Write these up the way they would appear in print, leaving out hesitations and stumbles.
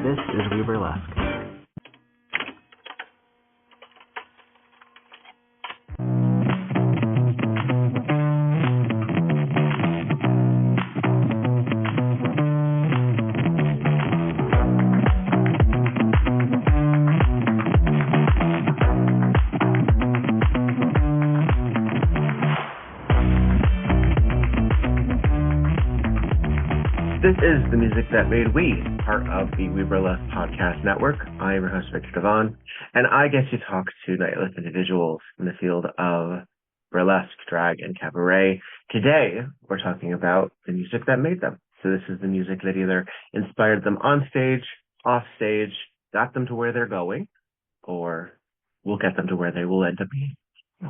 This is We Burlesque. This is the music that made We, part of the We Burlesque podcast network. I am your host, Viktor, and I get to talk to nightless individuals in the field of burlesque, drag, and cabaret. Today, we're talking about the music that made them. So this is the music that either inspired them on stage, off stage, got them to where they're going, or will get them to where they will end up being.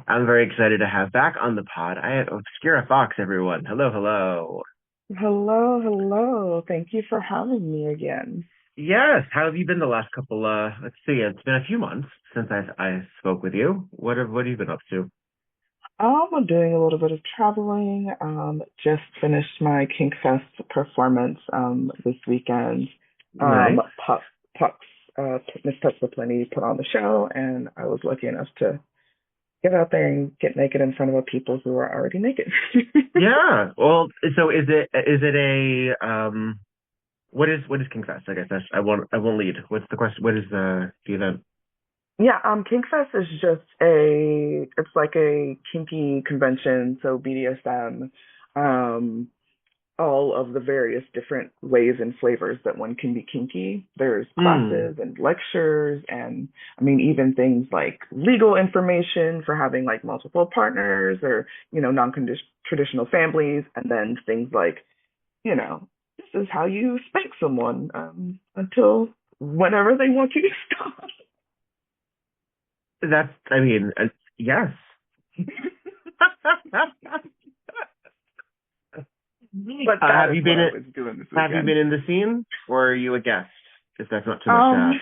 I'm very excited to have back on the pod. I have Obscura Fox, everyone. Hello, hello. Hello, hello. Thank you for having me again. Yes. How have you been the last couple, let's see, it's been a few months since I spoke with you. What have you been up to? I'm doing a little bit of traveling. Just finished my Kink Fest performance this weekend. Nice. Miss Pucks with Plenty put on the show, and I was lucky enough to get out there and get naked in front of people who are already naked. Yeah. Well, so is it a what is Kink Fest? I guess I won't lead. What's the question? What is the event? Yeah, Kink Fest is just it's like a kinky convention, so BDSM, all of the various different ways and flavors that one can be kinky. There's classes and lectures, and I mean, even things like legal information for having like multiple partners or, non-traditional families, and then things like, this is how you spank someone until whenever they want you to stop. Yes. But have you been in the scene, or are you a guest? If that's not too much to ask.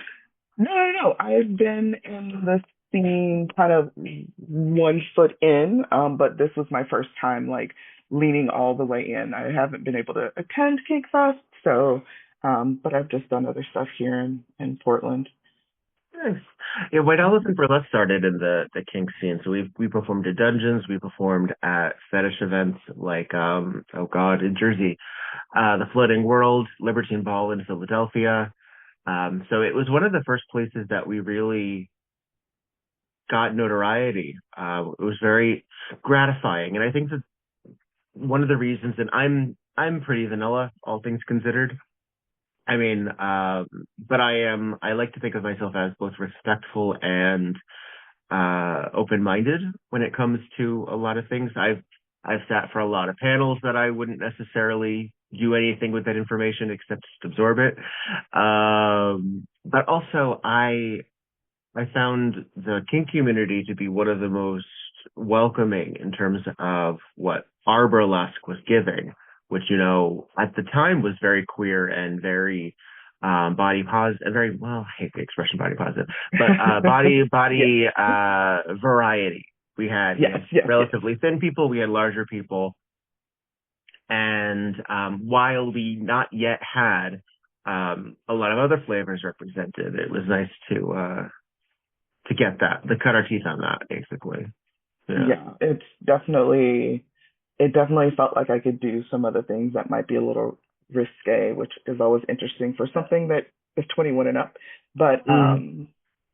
No. I've been in the scene kind of 1 foot in, but this was my first time like leaning all the way in. I haven't been able to attend Kink Fest, so but I've just done other stuff here in Portland. Nice. Yeah, White Elephant Burlesque started in the kink scene. So we performed at dungeons, we performed at fetish events like in Jersey, the Floating World, Libertine Ball in Philadelphia. So it was one of the first places that we really got notoriety. It was very gratifying, and I think that one of the reasons, and I'm pretty vanilla, all things considered. I mean, but I like to think of myself as both respectful and open-minded when it comes to a lot of things. I've sat for a lot of panels that I wouldn't necessarily do anything with that information except just absorb it. But also I found the kink community to be one of the most welcoming in terms of what our burlesque was giving, which, at the time was very queer and very body positive, very, well, I hate the expression body positive, but body variety. We had relatively thin people, we had larger people, and while we not yet had a lot of other flavors represented, it was nice to get that, to cut our teeth on that, basically. Yeah, it definitely felt like I could do some other things that might be a little risque, which is always interesting for something that is 21 and up. But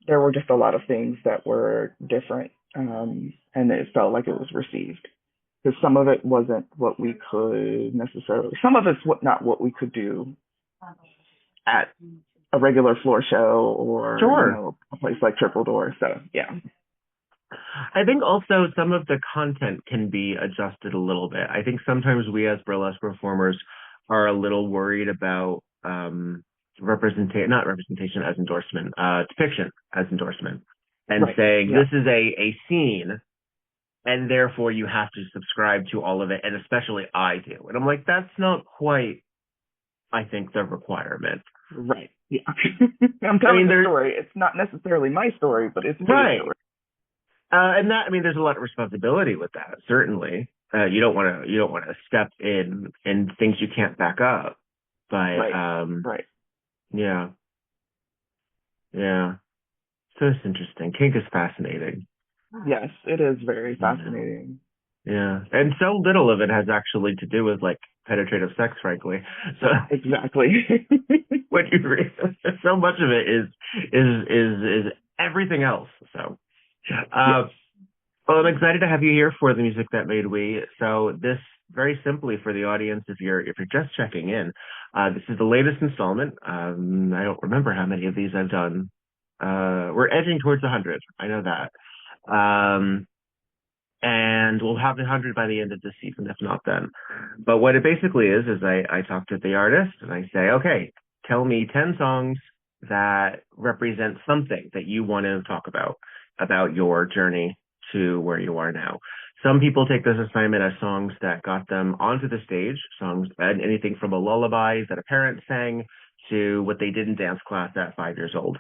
there were just a lot of things that were different, and it felt like it was received. Because some of it wasn't what we could necessarily, some of it's not what we could do at a regular floor show or a place like Triple Door. So, yeah. I think also some of the content can be adjusted a little bit. I think sometimes we as burlesque performers are a little worried about not representation as endorsement, depiction as endorsement, and saying this is a scene, and therefore you have to subscribe to all of it, and especially I do. And I'm like, that's not quite, I think, the requirement. Right. Yeah. I'm telling the story. It's not necessarily my story, but it's my story. And that, there's a lot of responsibility with that. Certainly, you don't want to step in things you can't back up. But right. Yeah. Yeah. So it's interesting. Kink is fascinating. Yes, it is very Yeah. fascinating. Yeah. And so little of it has actually to do with like penetrative sex, frankly. So Exactly. what you read, so much of it is everything else. So Yes. uh well, I'm excited to have you here for the music that made we. So this very simply for the audience, if you're just checking in, this is the latest installment. I don't remember how many of these I've done. We're edging towards 100. I know that. Um, and we'll have 100 by the end of this season, if not then. But what it basically is I talk to the artist and I say, okay, tell me 10 songs that represent something that you want to talk about your journey to where you are now. Some people take this assignment as songs that got them onto the stage, songs, and anything from a lullaby that a parent sang to what they did in dance class at 5 years old.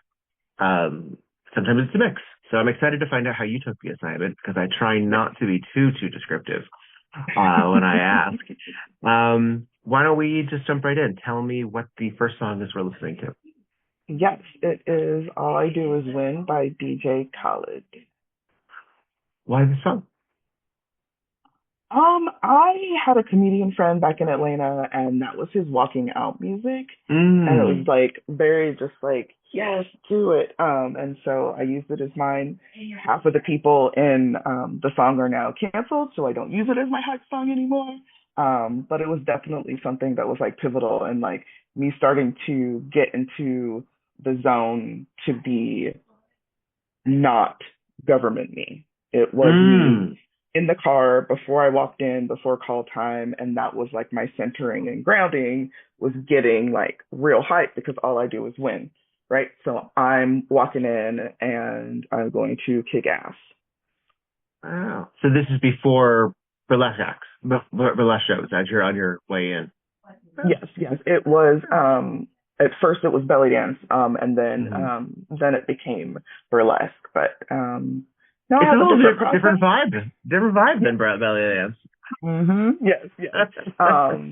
Um, Sometimes it's a mix. So I'm excited to find out how you took the assignment because I try not to be too descriptive when I ask. Why don't we just jump right in? Tell me what the first song is we're listening to. Yes, it is All I Do Is Win by DJ Khaled. Why this song? I had a comedian friend back in Atlanta, and that was his walking out music, and it was Mm. like very just like yes, do it. And so I used it as mine. Half of the people in the song are now canceled, so I don't use it as my hype song anymore. But it was definitely something that was like pivotal and like me starting to get into the zone to be not government me. It was Mm. me in the car before I walked in, before call time, and that was like my centering and grounding was getting like real hype because all I do is win, right? So I'm walking in and I'm going to kick ass. Wow. So this is before burlesque acts, burlesque shows as you're on your way in. Yes. It was at first it was belly dance, and then it became burlesque. But now I It's a have a little different process. different vibe than belly dance. Yes.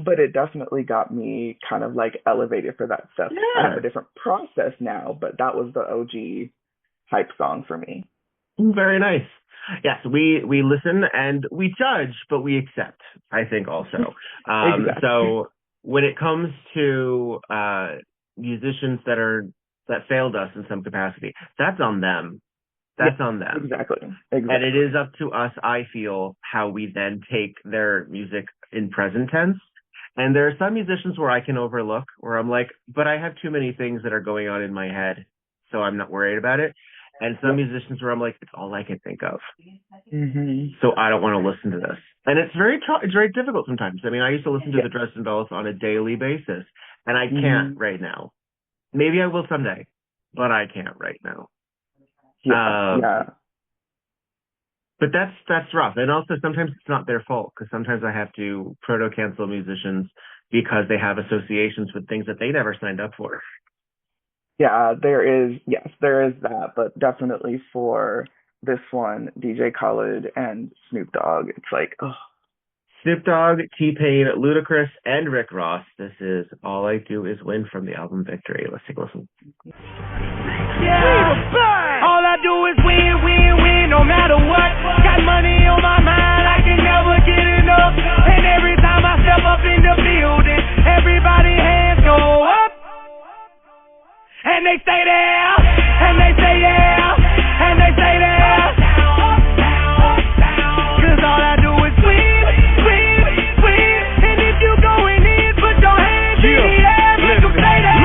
But it definitely got me kind of like elevated for that stuff. I have Yeah. a different process now, but that was the OG hype song for me. Very nice. Yes, we listen and we judge, but we accept, I think also. Exactly. So when it comes to musicians that failed us in some capacity, that's on them. That's on them. Exactly. And it is up to us, I feel, how we then take their music in present tense. And there are some musicians where I can overlook, where I'm like, but I have too many things that are going on in my head, so I'm not worried about it. And some musicians where I'm like, it's all I can think of. So I don't want to listen to this. And it's very difficult sometimes. I mean, I used to listen to the Dresden Dolls on a daily basis, and I can't right now. Maybe I will someday, but I can't right now. But that's rough. And also sometimes it's not their fault because sometimes I have to proto-cancel musicians because they have associations with things that they never signed up for. Yeah, there is that, but definitely for this one, DJ Khaled and Snoop Dogg, it's like, oh. Snoop Dogg, T-Pain, Ludacris, and Rick Ross. This is All I Do Is Win from the album Victory. Let's take a listen. Yeah, all I do is win, no matter what. Got money on my mind, I can never get enough. And every time I step up in the building, everybody hands go up. And they stay there, and they say yeah, and they say there. Cause all I do is win. And if you going in, put your hands in the air, make them say that.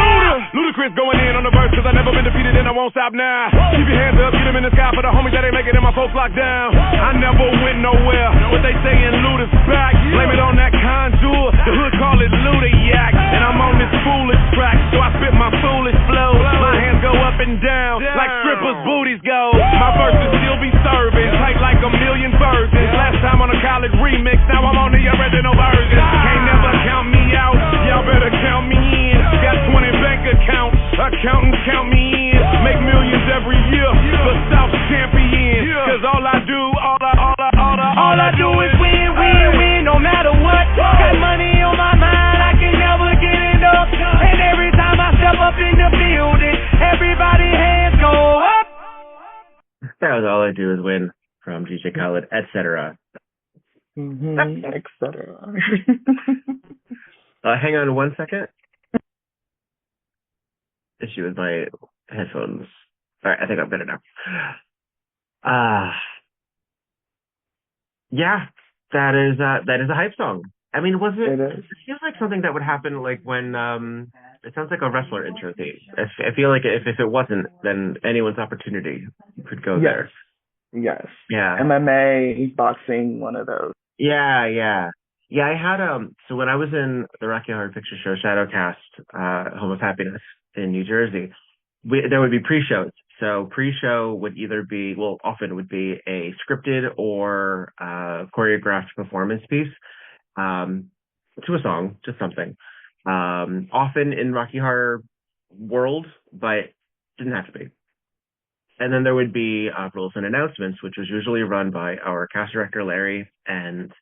Ludacris going in on the verse, cause I never been defeated and I won't stop now. Keep your hands up, get them in the sky for the homies that ain't making it and my folks locked down. I never went nowhere, but they saying Luda's back. Blame it on that contour, the hood call it Ludayak. And I'm on this foolish track, so I spit my foolish flow. My hands go up and down, like strippers' booties go. My verses still be serving, tight like a million versions. Last time on a college remix, now I'm on the original version. Can't never count me out, y'all better count me in. Got 20 bank accounts, accountants count me in. Make millions every year, the South champion. Cause all I do is win, no matter what. Got money on my mind, I can never get enough. And every time I step up in the building, everybody hands song All I Do Is Win from DJ Khaled, etc. Etc. Hang on 1 second. Issue with my headphones. All right, I think I'm better now. Yeah, that is a hype song. I mean, was it? It feels like something that would happen like when it sounds like a wrestler intro theme. I feel like if it wasn't, then anyone's opportunity could go there. Yes. Yeah. MMA, boxing, one of those. Yeah. I had so when I was in the Rocky Horror Picture Show Shadowcast, Home of Happiness in New Jersey, there would be pre-shows. So pre-show would either be, often would be a scripted or choreographed performance piece to a song, just something. Often in Rocky Horror world, but didn't have to be. And then there would be rules and announcements, which was usually run by our cast director, Larry, and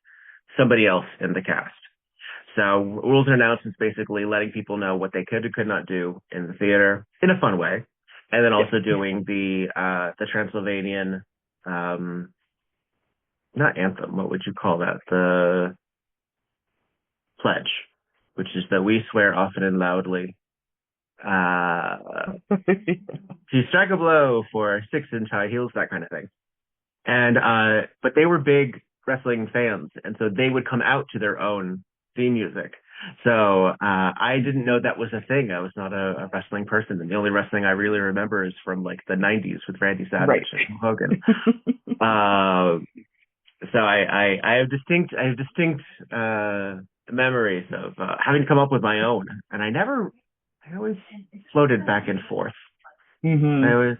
somebody else in the cast. So rules and announcements, basically letting people know what they could or could not do in the theater in a fun way. And then also doing the Transylvanian, not anthem, what would you call that? The pledge, which is that we swear often and loudly to strike a blow for 6-inch high heels, that kind of thing. And but they were big wrestling fans, and so they would come out to their own theme music. So I didn't know that was a thing. I was not a wrestling person, and the only wrestling I really remember is from like the 90s with Randy Savage and Hogan. So I have distinct memories of having come up with my own, and I always floated back and forth. The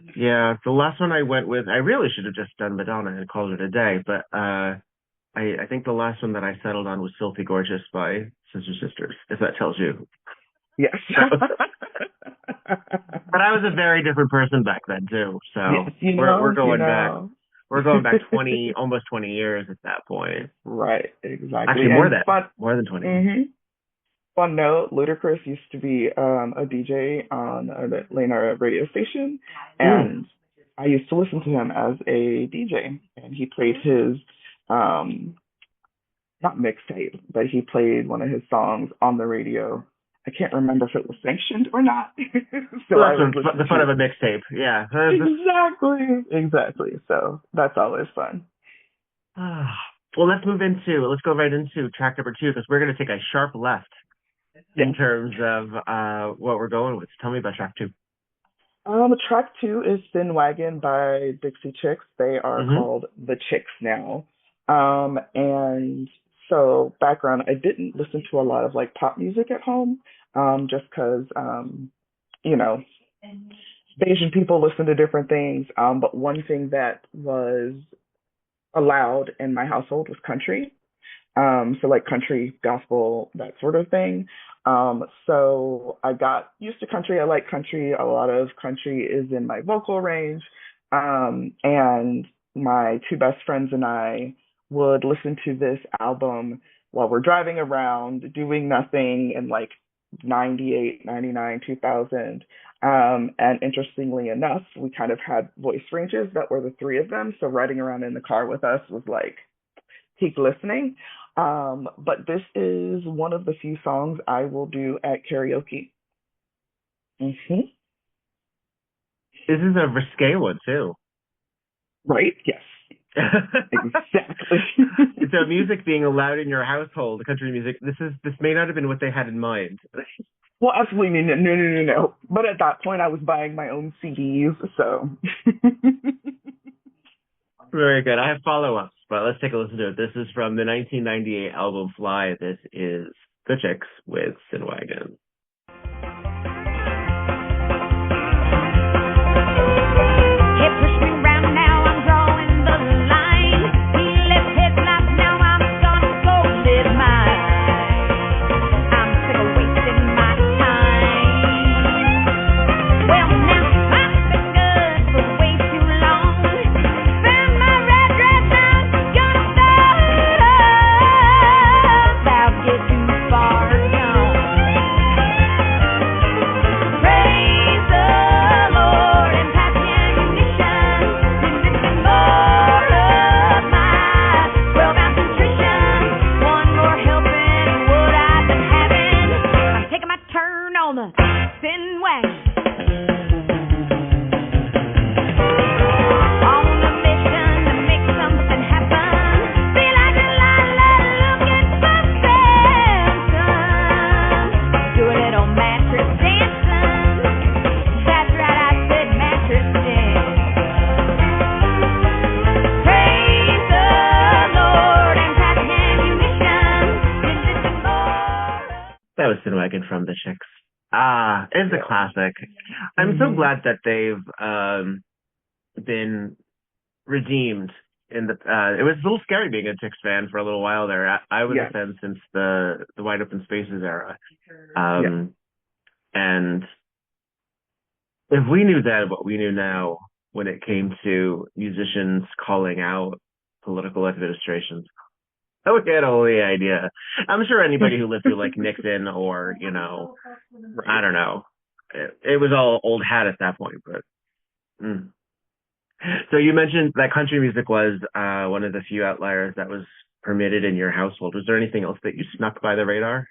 last one I went with, I really should have just done Madonna and called it a day, but I think the last one that I settled on was Filthy Gorgeous by Sister Sisters, if that tells you. Yes. But I was a very different person back then too, so yes, we're going back. We're going back almost 20 years at that point. Right, exactly. Actually, more than 20. Fun note, Ludacris used to be a DJ on an Atlanta radio station, and I used to listen to him as a DJ, and he played his, not mixtape, but he played one of his songs on the radio. I can't remember if it was sanctioned or not. So that's the fun of a mixtape, yeah. Exactly. So that's always fun. Well, let's go right into track number 2, because we're going to take a sharp left in terms of what we're going with. Tell me about track 2. Track 2 is Thin Wagon by Dixie Chicks. They are called The Chicks now. And so background, I didn't listen to a lot of like pop music at home, just because, Asian people listen to different things. But one thing that was allowed in my household was country. So like country, gospel, that sort of thing. So I got used to country. I like country. A lot of country is in my vocal range. And my 2 best friends and I would listen to this album while we're driving around doing nothing in like 98, 99, 2000. And interestingly enough, we kind of had voice ranges that were the 3 of them. So riding around in the car with us was like peak listening. But this is one of the few songs I will do at karaoke. This is a risque one too. Right? Yes. Exactly. So music being allowed in your household, country music, this may not have been what they had in mind. Well, absolutely no. But at that point, I was buying my own CDs, so. Very good. I have follow-ups, but let's take a listen to it. This is from the 1998 album Fly. This is The Chicks with Thin Wagon. like it from the Chicks. It's a classic. I'm so glad that they've been redeemed in the it was a little scary being a Chicks fan for a little while there. I was a fan since the Wide Open Spaces era. And if we knew then what we knew now when it came to musicians calling out political administrations, we had all the idea. I'm sure anybody who lived through like Nixon or, you know, I don't know. It was all old hat at that point, but So you mentioned that country music was one of the few outliers that was permitted in your household. Was there anything else that you snuck by the radar?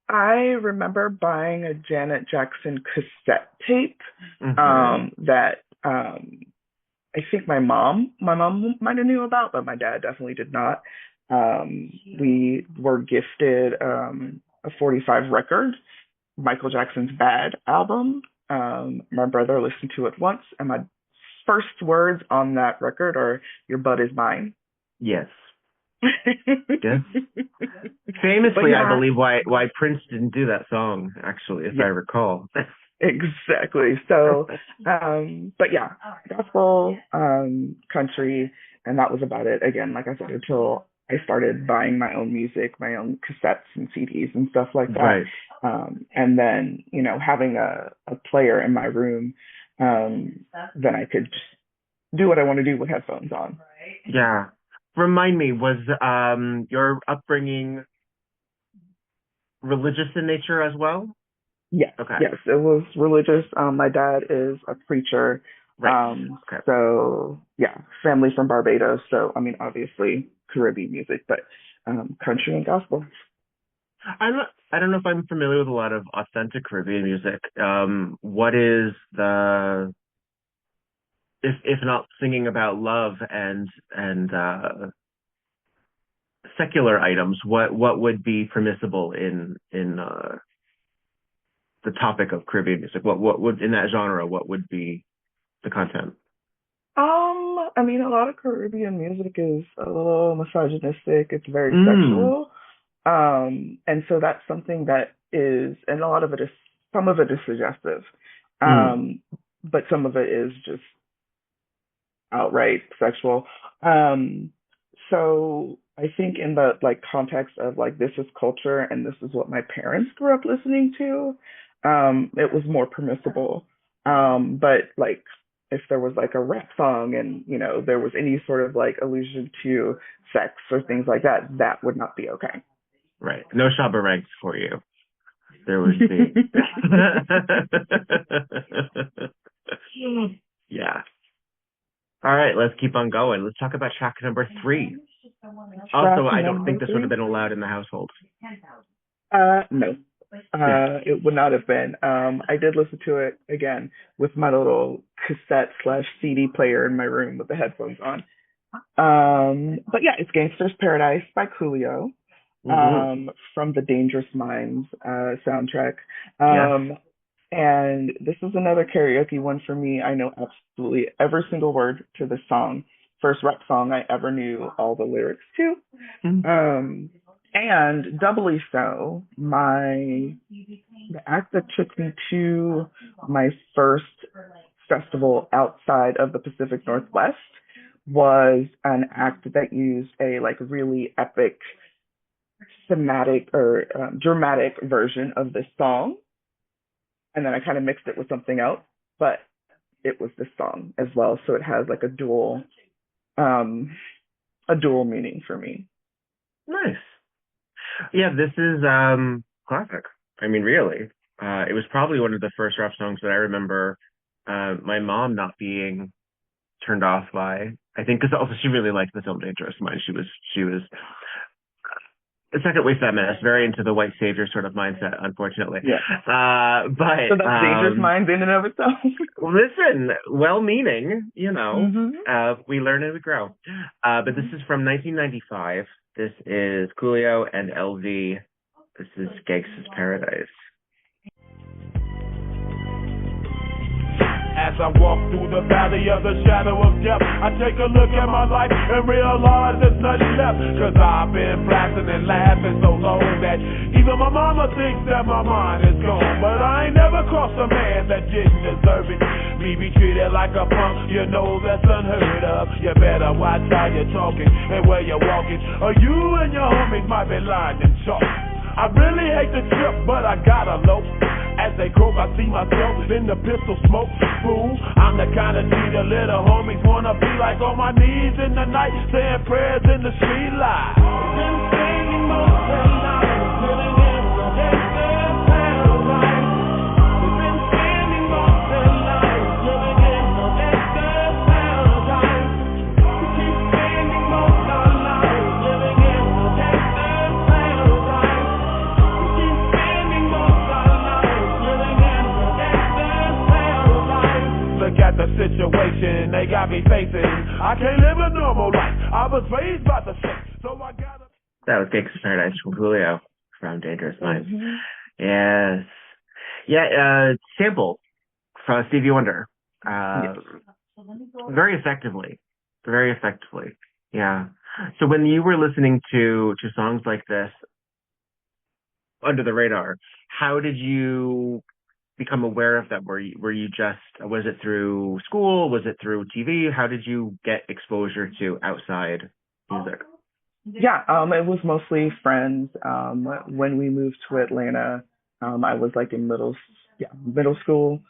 I remember buying a Janet Jackson cassette tape that I think my mom might have knew about, but my dad definitely did not. We were gifted a 45 record, Michael Jackson's Bad album. My brother listened to it once, and my first words on that record are, "Your butt is mine." Yes. Yes. Famously, I believe why Prince didn't do that song, actually, if I recall. Exactly. So, but yeah, gospel, country, and that was about it. Again, like I said, until I started buying my own music, my own cassettes and CDs and stuff like that. Right. And then, you know, having a player in my room, then I could just do what I want to do with headphones on. Yeah. Remind me, was your upbringing religious in nature as well? Yes. Okay. Yes, it was religious. My dad is a preacher. Right. So yeah, family from Barbados. So I mean, obviously Caribbean music, but country and gospel. I don't know if I'm familiar with a lot of authentic Caribbean music. What is the, if not singing about love and secular items, what would be permissible in the topic of Caribbean music? What would, in that genre, what would be the content? I mean, a lot of Caribbean music is a little misogynistic. It's very sexual. And so that's something that is, and a lot of it is, some of it is suggestive. But some of it is just outright sexual. So I think in the like context of like, this is culture and this is what my parents grew up listening to, it was more permissible. But like, if there was like a rap song and, you know, there was any sort of like allusion to sex or things like that, that would not be okay. Right. No Shabba ranks for you. There would be. Yeah. All right, let's keep on going. Let's talk about track number 3. Also, I don't think this would have been allowed in the household. No. It would not have been. I did listen to it again with my little cassette/CD player in my room with the headphones on. But yeah, it's Gangster's Paradise by Coolio, from the Dangerous Minds soundtrack. And this is another karaoke one for me. I know absolutely every single word to this song. First rap song I ever knew all the lyrics to. And doubly so, the act that took me to my first festival outside of the Pacific Northwest was an act that used a like really epic thematic or dramatic version of this song. And then I kind of mixed it with something else, but it was this song as well. So it has like a dual meaning for me. Nice. Yeah, this is classic. I mean, really. It was probably one of the first rap songs that I remember my mom not being turned off by. I think because also she really liked the film Dangerous Minds. She was a second-wave feminist, very into the white savior sort of mindset, unfortunately. Yeah. But so that's Dangerous Minds in and of itself. Listen, well-meaning, you know. We learn and we grow. But this is from 1995. This is Coolio and LV. This is Gangsta's Paradise. As As I walk through the valley of the shadow of death, I take a look at my life and realize there's nothing left. Cause I've been blasting and laughing so long that even my mama thinks that my mind is gone. But I ain't never crossed a man that didn't deserve it. Me be treated like a punk, you know that's unheard of. You better watch how you're talking and where you're walking, or you and your homies might be lying and chalk. I really hate the trip, but I gotta low. As they croak, I see myself in the pistol smoke. Fool, I'm the kind of G the little homies wanna be like, on my knees in the night, saying prayers in the street light. Been singing most of the night, living in the gangster's paradise. We've been spending most of the night, living in the gangster's paradise. We keep spending most of our lives, living in the gangster's paradise. We keep spending most of our lives, living in the gangster's paradise. Look at the situation they got me facing. I can't live a normal life. I was raised by the shit, so I gotta. That was Gangsta's Paradise from Coolio from Dangerous Minds. Mm-hmm. Yes. Yeah, sample from Stevie Wonder. Yes. Very effectively. Very effectively. Yeah. So when you were listening to songs like this under the radar, how did you become aware of them? Were you just, was it through school? Was it through TV? How did you get exposure to outside music? Yeah, it was mostly friends. When we moved to Atlanta, I was like in middle school.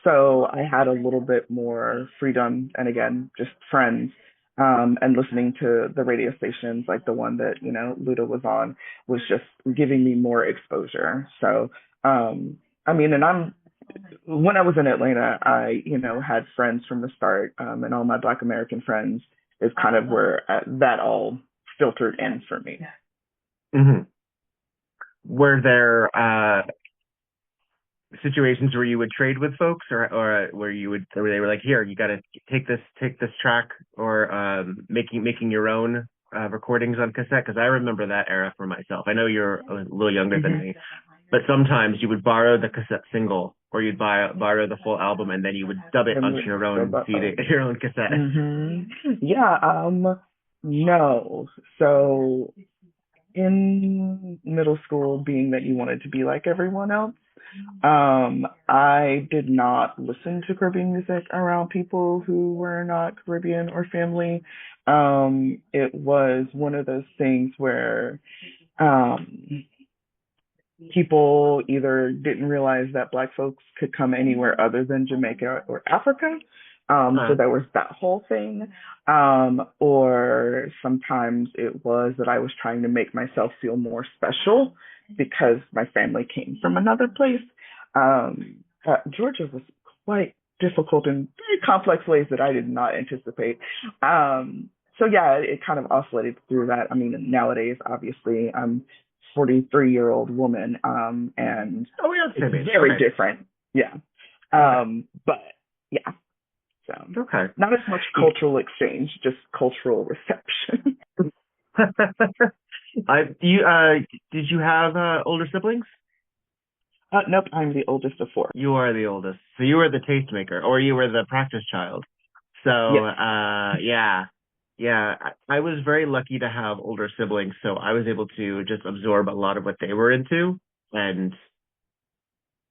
So I had a little bit more freedom, and again, just friends. And listening to the radio stations, like the one that, Luda was on, was just giving me more exposure. So, when I was in Atlanta, I, had friends from the start, and all my Black American friends is kind of where that all filtered in for me. Mm-hmm. Were there situations where you would trade with folks, or where they were like, here, you got to take this track, or making your own recordings on cassette? Because I remember that era for myself. I know you're a little younger than me, but sometimes you would borrow the cassette single, or you'd borrow the full album, and then you would dub it onto your own CD, your own cassette. Mm-hmm. Yeah. No. So in middle school, being that you wanted to be like everyone else, I did not listen to Caribbean music around people who were not Caribbean or family. It was one of those things where people either didn't realize that Black folks could come anywhere other than Jamaica or Africa. So there was that whole thing. Or sometimes it was that I was trying to make myself feel more special because my family came from another place. Georgia was quite difficult in very complex ways that I did not anticipate. So yeah, it kind of oscillated through that. I mean, nowadays, obviously, I'm 43-year-old woman, and it's very different. Yeah. But yeah. So okay. Not as much cultural exchange, just cultural reception. Did you have older siblings? Nope, I'm the oldest of 4. You are the oldest. So you were the tastemaker, or you were the practice child. So, yes. Yeah, I was very lucky to have older siblings, so I was able to just absorb a lot of what they were into and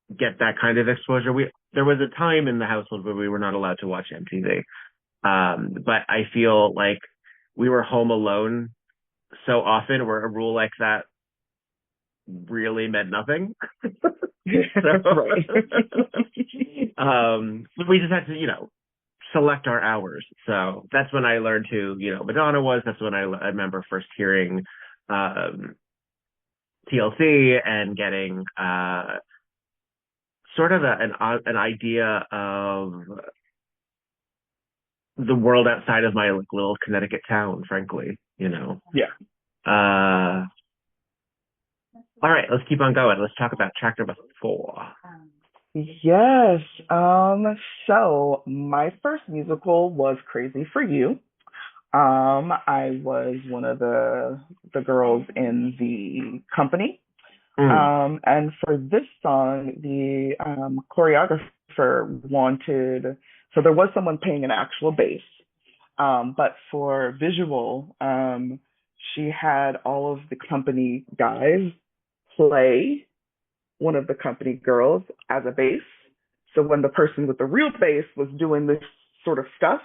get that kind of exposure. There was a time in the household where we were not allowed to watch MTV, but I feel like we were home alone so often where a rule like that really meant nothing. We just had to, select our hours. So that's when I learned who, Madonna was. That's when I remember first hearing TLC and getting sort of an idea of the world outside of my little Connecticut town, frankly, Yeah. All right, let's keep on going. Let's talk about track number 4. Yes. So my first musical was Crazy for You. I was one of the girls in the company. And for this song, the choreographer wanted, so there was someone playing an actual bass, but for visual, she had all of the company guys play one of the company girls as a bass. So when the person with the real bass was doing this sort of stuff,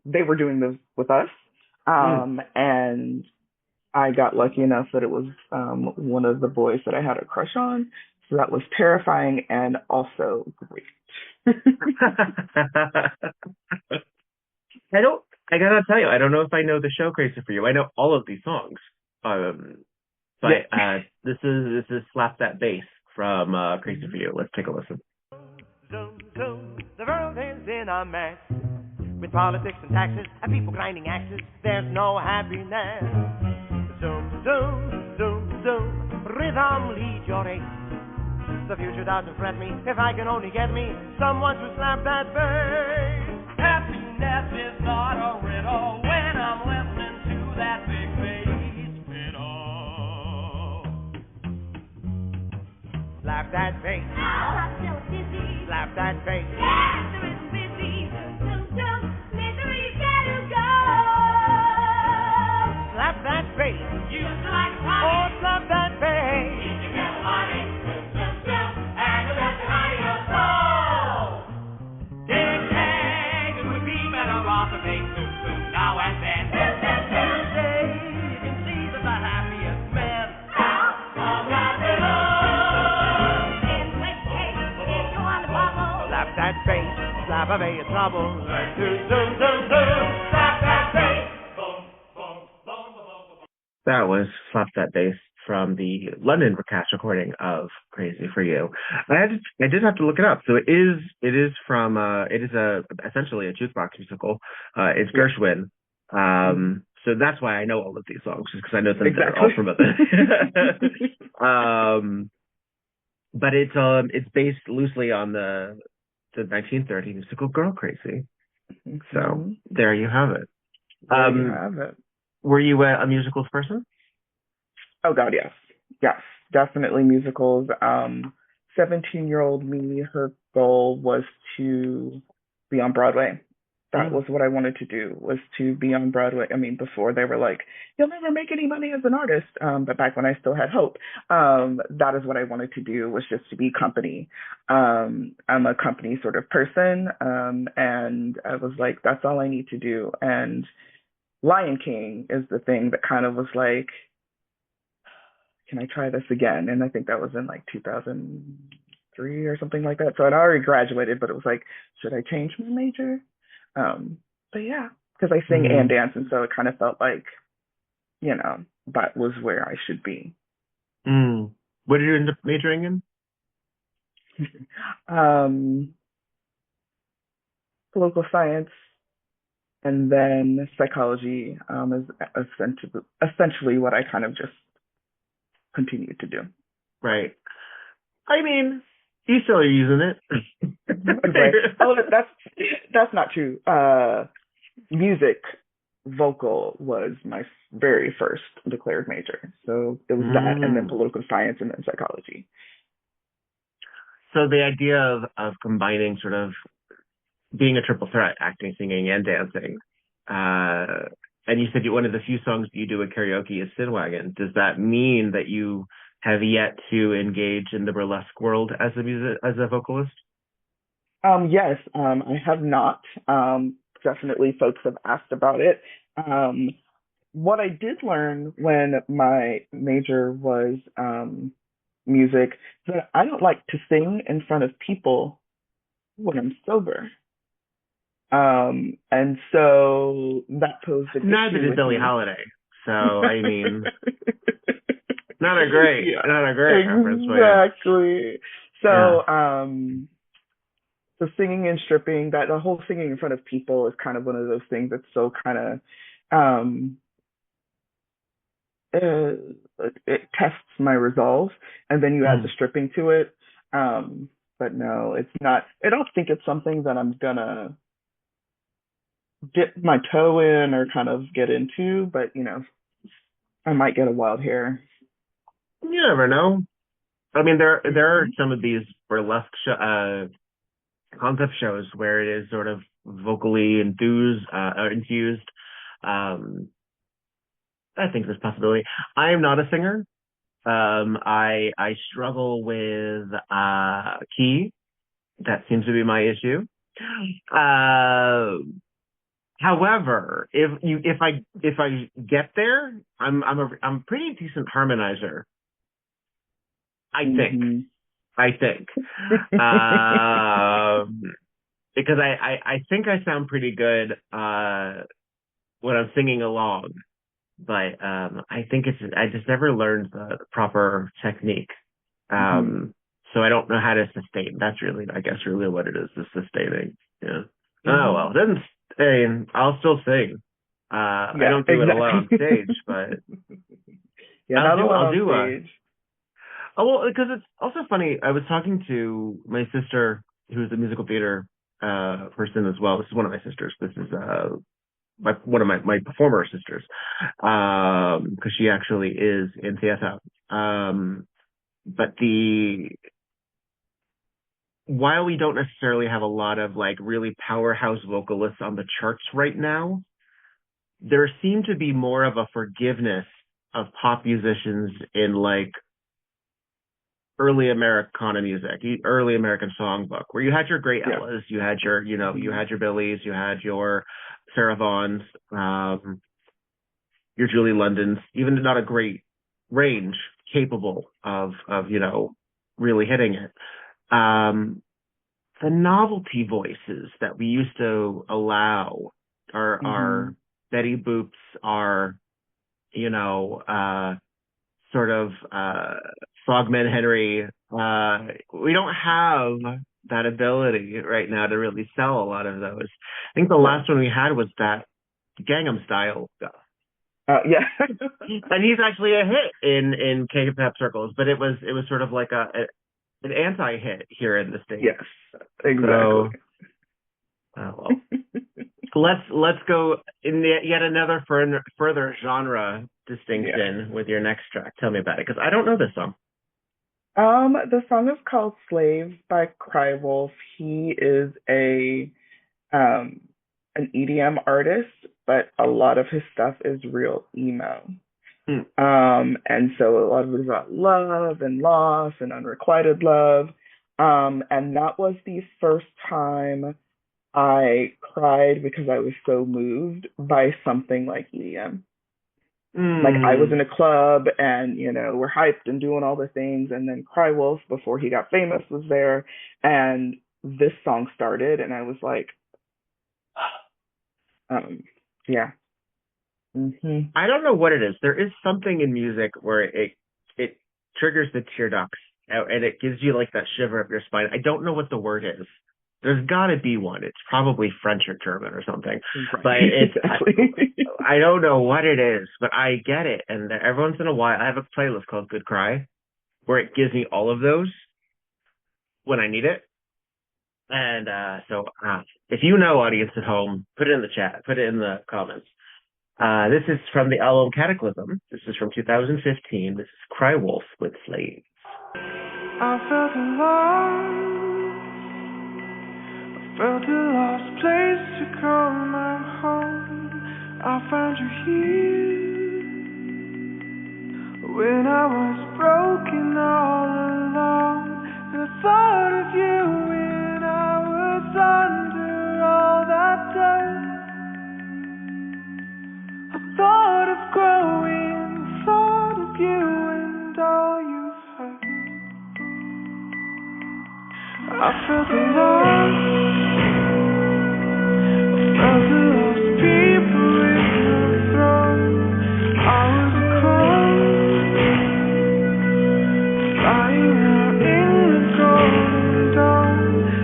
they were doing this with us. And I got lucky enough that it was one of the boys that I had a crush on. So that was terrifying and also great. I gotta tell you, I don't know if I know the show Crazy for You. I know all of these songs. But this is Slap That Bass from Crazy for You. Let's take a listen. Zoom, zoom, the world is in a mess. With politics and taxes and people grinding axes, there's no happiness. Zoom, zoom, zoom, zoom, rhythm lead your race. The future doesn't fret me if I can only get me someone to slap that bass. Happiness is not a riddle when I'm listening to that big bass fiddle. Slap that bass. Oh, I'm so dizzy. Slap that bass. Yeah, there isn't busy. Zoom, zoom, misery gotta go. Slap that bass. You like money. Oh, slap that bass. You can get money. Zoom, zoom, zoom, and you'll have to hide your soul. Dig, it would be better off if they zoom, zoom now and then. Zoom, zoom, zoom. Say, you can see that the happiest men are not alone. In which case, if you want to bubble, slap that bass, slap away your trouble. Zoom, zoom, zoom, zoom, slap that bass. Boom, boom, boom, boom, boom. That was Slap That Bass from the London cast recording of Crazy for You. I did have to look it up. So it is from essentially a jukebox musical. It's Gershwin. So that's why I know all of these songs, just because I know them all from it. But it's based loosely on the 1930 musical Girl Crazy. So there you have it. Were you a musicals person? Oh God, yes. Yes, definitely musicals. 17-year-old me, her goal was to be on Broadway. That was what I wanted to do, was to be on Broadway. I mean, before they were like, you'll never make any money as an artist. But back when I still had hope, that is what I wanted to do, was just to be company. I'm a company sort of person. And I was like, that's all I need to do. And Lion King is the thing that kind of was like, can I try this again? And I think that was in like 2003 or something like that. So I'd already graduated, but it was like, should I change my major? But yeah, because I sing and dance, and so it kind of felt like, that was where I should be. What did you end up majoring in? Political science, and then psychology is essentially what I kind of just continued to do. Right. I mean, you still are using it. Right. Oh, that's not true. Music, vocal was my very first declared major. So it was that, and then political science, and then psychology. So the idea of combining sort of being a triple threat, acting, singing, and dancing, and you said one of the few songs that you do at karaoke is Sin Wagon. Does that mean that you have yet to engage in the burlesque world as a vocalist? Yes, I have not. Definitely folks have asked about it. What I did learn when my major was music, that I don't like to sing in front of people when I'm sober. And so that posed an issue. Neither did Billie Holiday. So I mean, not a great reference. Exactly. So so singing and stripping, that the whole singing in front of people is kind of one of those things that's so kind of it tests my resolve, and then you add the stripping to it. But no, it's not. I don't think it's something that I'm gonna dip my toe in or kind of get into, but I might get a wild hair. You never know. I mean, there are some of these burlesque concept shows where it is sort of vocally infused. I think there's possibility. I am not a singer. I struggle with key. That seems to be my issue. However, if I get there, I'm a pretty decent harmonizer. I think. Because I think I sound pretty good when I'm singing along, but I think I just never learned the proper technique. So I don't know how to sustain. That's really, I guess, really what it is sustaining. Yeah. Oh well, I'll still sing. I don't do it a lot on stage, but I'll do stage. Oh well, because it's also funny. I was talking to my sister, who's a musical theater person as well. This is one of my sisters. This is one of my performer sisters, because she actually is in theater. But while we don't necessarily have a lot of like really powerhouse vocalists on the charts right now, there seemed to be more of a forgiveness of pop musicians in like early Americana music, early American songbook, where you had your great Ellas, you had your, you had your Billies, you had your Sarah Vaughns, your Julie Londons, even not a great range, capable of really hitting it. The novelty voices that we used to allow are Betty Boops, are sort of Frogman Henry. We don't have that ability right now to really sell a lot of those. I think the last one we had was that Gangnam Style stuff. Yeah. And he's actually a hit in K-pop circles, but it was sort of like an anti-hit here in the States. Yes, exactly. So, let's go in yet another further genre distinction with your next track. Tell me about it, because I don't know this song. The song is called "Slave" by Crywolf. He is an EDM artist, but a lot of his stuff is real emo. And so a lot of it is about love and loss and unrequited love. And that was the first time I cried because I was so moved by something like EDM. Like I was in a club and, we're hyped and doing all the things. And then Crywolf, before he got famous, was there. And this song started and I was like, yeah. I don't know what it is. There is something in music where it triggers the tear ducts and it gives you like that shiver up your spine. I don't know what the word is. There's got to be one. It's probably French or German or something. Right. But I don't know what it is, but I get it. And every once in a while, I have a playlist called Good Cry, where it gives me all of those when I need it. And so if you know, audience at home, put it in the chat, put it in the comments. This is from the album Cataclysm. This is from 2015. This is Crywolf with Slave. I felt alone. I felt a lost place to call my home. I found you here when I was broken all alone. And I thought of you when I was under all that dirt. I thought of growing, thought of you and all you've heard. I felt alone. I felt the lost people in the throne. I was a crow, flying out in the golden dawn.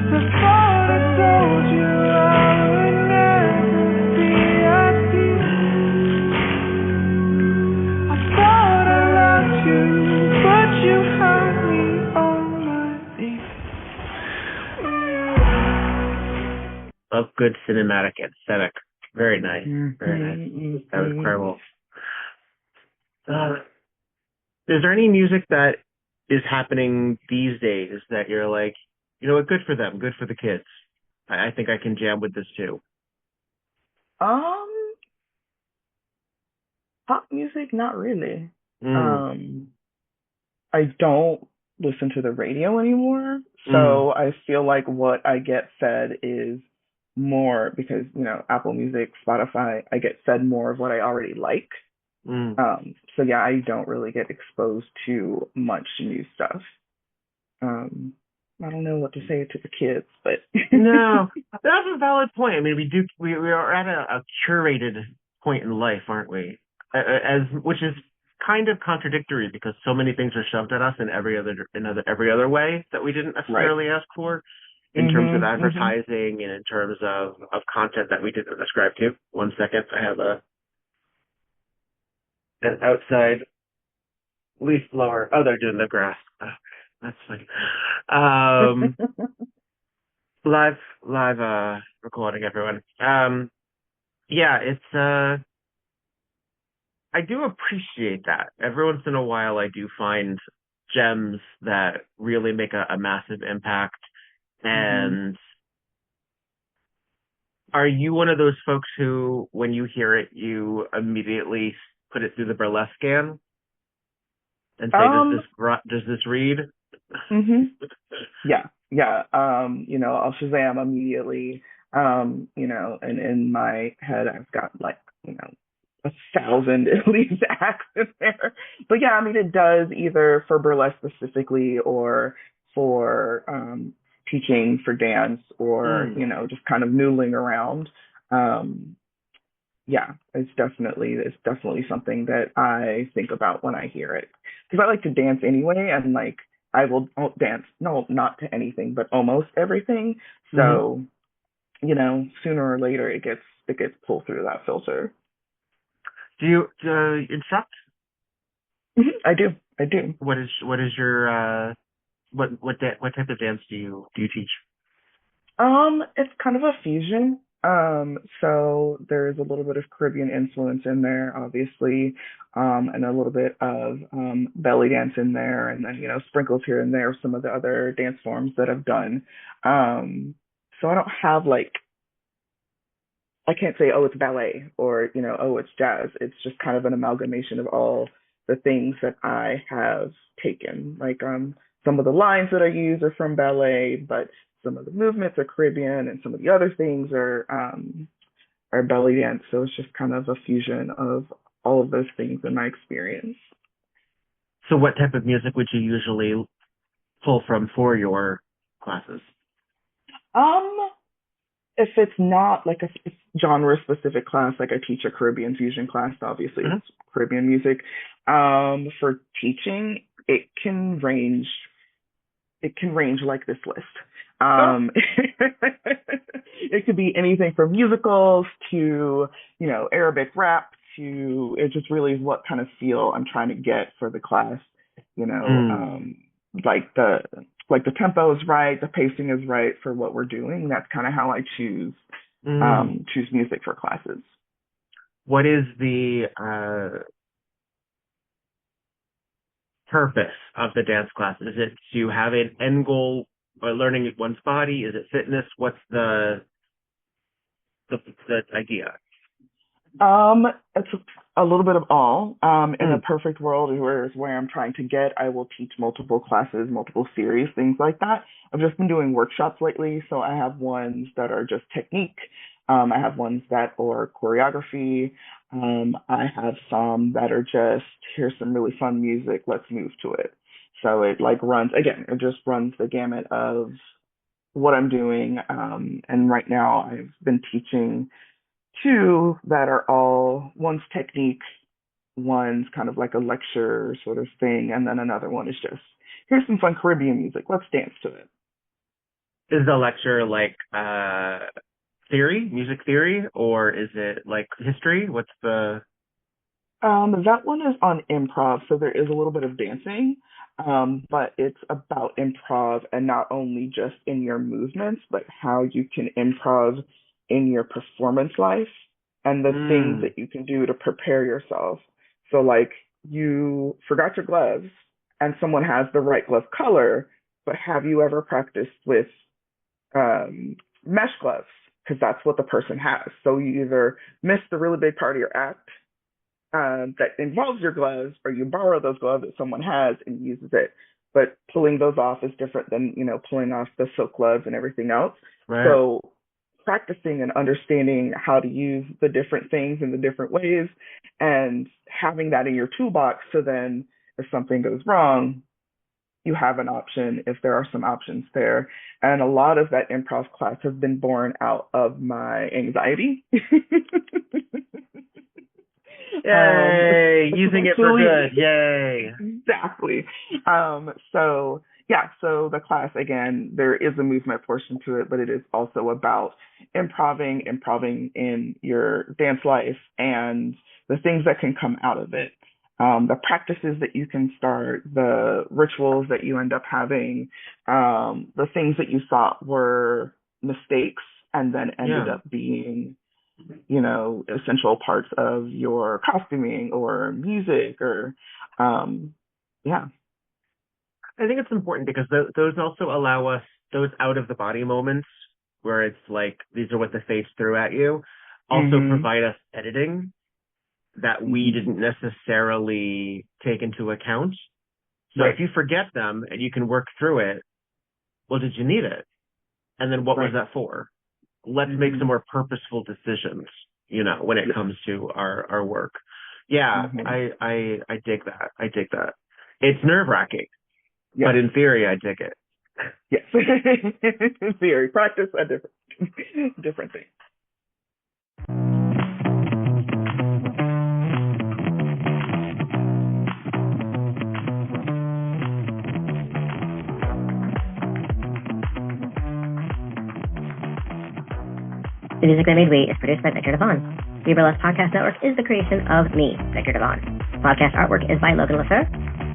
I thought I told you I would never be at peace. I thought I loved you, but you had me on my knees. Love good cinematic aesthetic. Very nice. Very nice. That was Crywolf. Is there any music that is happening these days that you're like, you know what, good for them, good for the kids. I think I can jam with this too. Um, Pop music, not really. Mm, Um, I don't listen to the radio anymore, mm, so I feel like what I get fed is more because, Apple Music, Spotify, I get fed more of what I already like. mm. So yeah, I don't really get exposed to much new stuff. Um, I don't know what to say to the kids, but No, that's a valid point. I mean, we are at a curated point in life, aren't we? As which is kind of contradictory because so many things are shoved at us in every other way that we didn't right. necessarily ask for, in terms of Mhm. Mhm. advertising and in terms of content that we didn't ascribe to. One second, I have an outside leaf blower. Oh, they're doing the grass. Oh, that's funny. Um, live recording, everyone. Yeah, it's I do appreciate that. Every once in a while I do find gems that really make a massive impact. Mhm. And are you one of those folks who, when you hear it, you immediately put it through the burlesque scan and say, Um. does this read? Mhm. Yeah. Yeah. I'll Shazam immediately. And in my head, I've got like, 1,000 at least acts in there. But yeah, I mean, it does either for burlesque specifically or for teaching for dance or, Mm, just kind of noodling around. Um, yeah, it's definitely something that I think about when I hear it because I like to dance anyway, and like I will dance, no, not to anything, but almost everything. hmm. So sooner or later it gets pulled through that filter. Do you instruct? I do, I do. What is your what type of dance do you teach? It's kind of a fusion. So there's a little bit of Caribbean influence in there, obviously, and a little bit of belly dance in there, and then sprinkles here and there of some of the other dance forms that I've done. So I don't have like I can't say, oh, it's ballet or, oh, it's jazz. It's just kind of an amalgamation of all the things that I have taken. Like some of the lines that I use are from ballet, but some of the movements are Caribbean and some of the other things are belly dance. So it's just kind of a fusion of all of those things in my experience. So what type of music would you usually pull from for your classes? Um, if it's not like a genre specific class, like I teach a Caribbean fusion class, obviously Hmm. it's Caribbean music. For teaching, it can range like this list. Oh, Um, it could be anything from musicals to, Arabic rap to it just really is what kind of feel I'm trying to get for the class. You know, mm, um, like the tempo is right, the pacing is right for what we're doing. That's kind of how I mm. choose music for classes. What is the purpose of the dance class? Is it to have an end goal or learning one's body? Is it fitness? What's the the idea? It's a little bit of all. In a Mm, perfect world, where I'm trying to get, I will teach multiple classes, multiple series, things like that. I've just been doing workshops lately, so I have ones that are just technique. I have ones that are choreography. I have some that are just here's some really fun music, let's move to it. So it like runs again, it just runs the gamut of what I'm doing. And right now I've been teaching two that are all one's technique, one's kind of like a lecture sort of thing, and then another one is just here's some fun Caribbean music. Let's dance to it. is the lecture like theory, music theory, or is it like history? What's the That one is on improv, so there is a little bit of dancing, but it's about improv and not only just in your movements, but how you can improv in your performance life and the things mm, that you can do to prepare yourself. So, like, you forgot your gloves and someone has the right glove color, but have you ever practiced with mesh gloves? Because that's what the person has. So you either miss the really big part of your act that involves your gloves, or you borrow those gloves that someone has and uses it. But pulling those off is different than, pulling off the silk gloves and everything else. Right. So practicing and understanding how to use the different things in the different ways and having that in your toolbox, so then if something goes wrong, you have an option if there are some options there. And a lot of that improv class has been born out of my anxiety. Yay! Using it for good. Yay! Exactly. So the class, again, there is a movement portion to it, but it is also about improving in your dance life and the things that can come out of it. The practices that you can start, the rituals that you end up having, the things that you thought were mistakes and then ended up being, essential parts of your costuming or music or, I think it's important because those also allow us, those out of the body moments where it's like, these are what the face threw at you, also provide us editing that we didn't necessarily take into account. So if you forget them and you can work through it, well, did you need it? And then what was that for? Let's make some more purposeful decisions, when it comes to our work. Yeah, I dig that. I dig that. It's nerve-wracking, but in theory, I dig it. Yes. In theory, practice a different thing. The music that made We is produced by Viktor Devon. The Burlesque Podcast Network is the creation of me, Viktor Devon. Podcast artwork is by Logan Lefeur.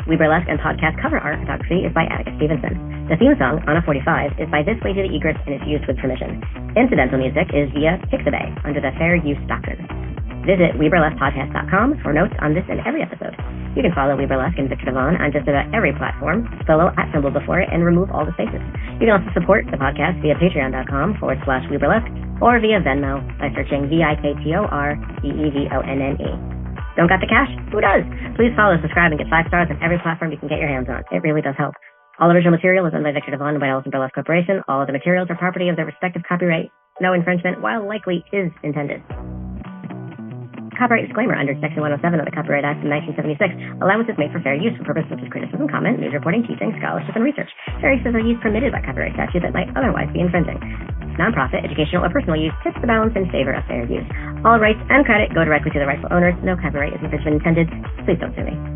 We Burlesque and podcast cover art photography is by Atticus Stevenson. The theme song, On a 45, is by This Way to the Egress and is used with permission. Incidental music is via Pixabay under the Fair Use Doctrine. Visit WeBurlesquePodcast.com for notes on this and every episode. You can follow We Burlesque and Viktor Devon on just about every platform, spell @ symbol before it, and remove all the spaces. You can also support the podcast via patreon.com/WeBurlesque or via Venmo by searching VIKTORBEVONNE. Don't got the cash? Who does? Please follow, subscribe, and get 5 stars on every platform you can get your hands on. It really does help. All original material is owned by Viktor Devon and by Ellison Burlesque Corporation. All of the materials are property of their respective copyright. No infringement, while likely, is intended. Copyright disclaimer under Section 107 of the Copyright Act of 1976. Allowance is made for fair use for purposes such as criticism, comment, news reporting, teaching, scholarship, and research. Fair uses are used permitted by copyright statute that might otherwise be infringing. Non-profit, educational, or personal use tips the balance in favor of fair use. All rights and credit go directly to the rightful owners. No copyright is infringement intended. Please don't sue me.